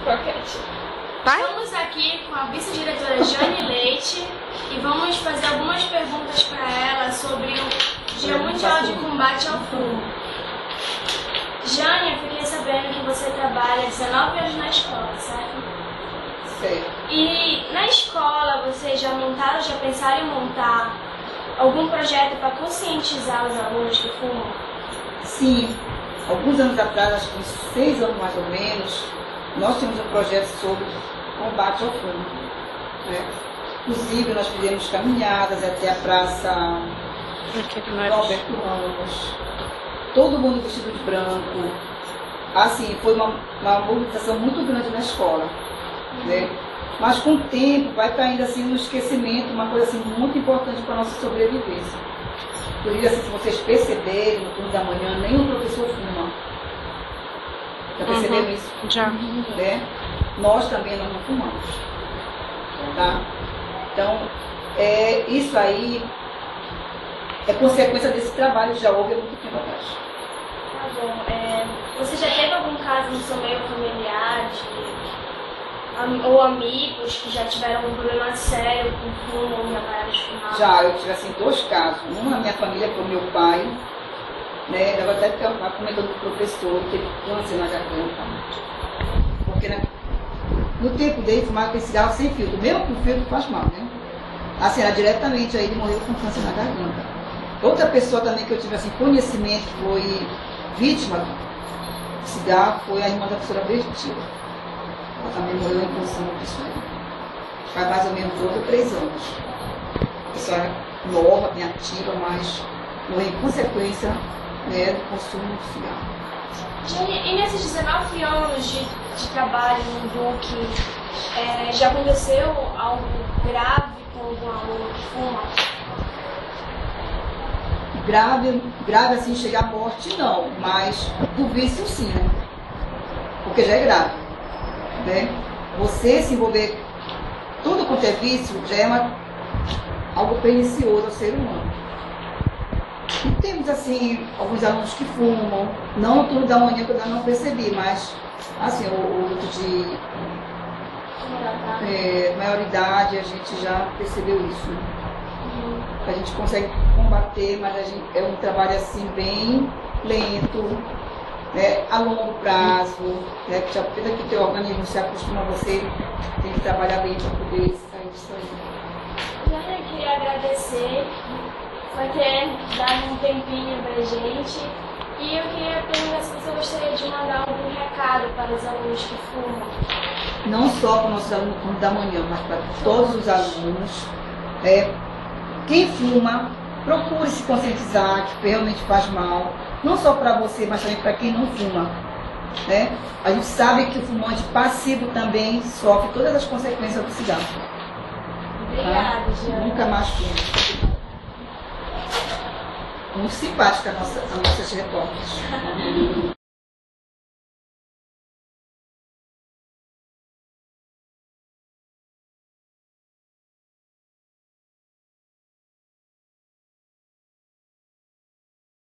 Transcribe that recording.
croquete. Vai? Estamos aqui com a vice-diretora Jane Leite e vamos fazer algumas perguntas para ela sobre o Dia Mundial de Combate ao Fumo. Jane, eu fiquei sabendo que você trabalha 19 anos na escola, certo? Sei. E na escola vocês já pensaram em montar algum projeto para conscientizar os alunos que fumam? Sim, alguns anos atrás, acho que uns 6 anos mais ou menos, nós tínhamos um projeto sobre combate ao fumo, né? Inclusive nós fizemos caminhadas até a praça Roberto Ramos, todo mundo vestido de branco. Assim, foi uma mobilização muito grande na escola, né? Mas com o tempo vai caindo assim no esquecimento, uma coisa assim muito importante para a nossa sobrevivência. Por isso, assim, se vocês perceberem, no turno da manhã, nenhum professor fuma. Já perceberam isso? Já. Né? Nós também não fumamos. Tá? Então, isso aí é consequência desse trabalho que já houve há muito tempo atrás. Tá bom. Você já teve algum caso no seu meio familiar ou amigos que já tiveram um problema sério com fumo ou já pararam de fumar? Já, eu tive assim 2 casos. Um na minha família foi meu pai, né? Eu até estava comentando com o professor, teve câncer na garganta. Porque no tempo dele fumava aquele cigarro sem filtro. Mesmo com filtro faz mal, né? Assim, era diretamente, aí ele morreu com câncer na garganta. Outra pessoa também que eu tive assim, conhecimento, que foi vítima de cigarro, foi a irmã da professora Bertila. Ela também morreu em função disso aí. Faz mais ou menos 2 ou 3 anos. A pessoa era nova, bem ativa, mas morreu em consequência, né, do consumo de cigarro. E nesses 19 anos de trabalho no DUC, já aconteceu algo grave com algum aluno que fuma? Grave assim, chegar à morte não, mas do vício sim, né? Porque já é grave, né? Você se envolver tudo quanto é vício já é algo pernicioso ao ser humano. E temos assim alguns alunos que fumam, não no turno da manhã que eu ainda não percebi, mas assim, o luto de maioridade a gente já percebeu isso, né? A gente consegue combater, mas é um trabalho assim bem lento, né, a longo prazo, né, que apesar que o teu organismo se acostuma, você tem que trabalhar bem para poder sair disso aí. Eu queria agradecer por ter dado um tempinho pra gente e eu queria perguntar se você gostaria de mandar algum recado para os alunos que fumam. Não só para os nossos alunos do turno da manhã, mas para todos os alunos. Quem fuma, procure se conscientizar que realmente faz mal, não só para você, mas também para quem não fuma, né? A gente sabe que o fumante passivo também sofre todas as consequências do cigarro. Obrigada, Jane. Nunca mais fume. Muito simpática as nossas repórteres.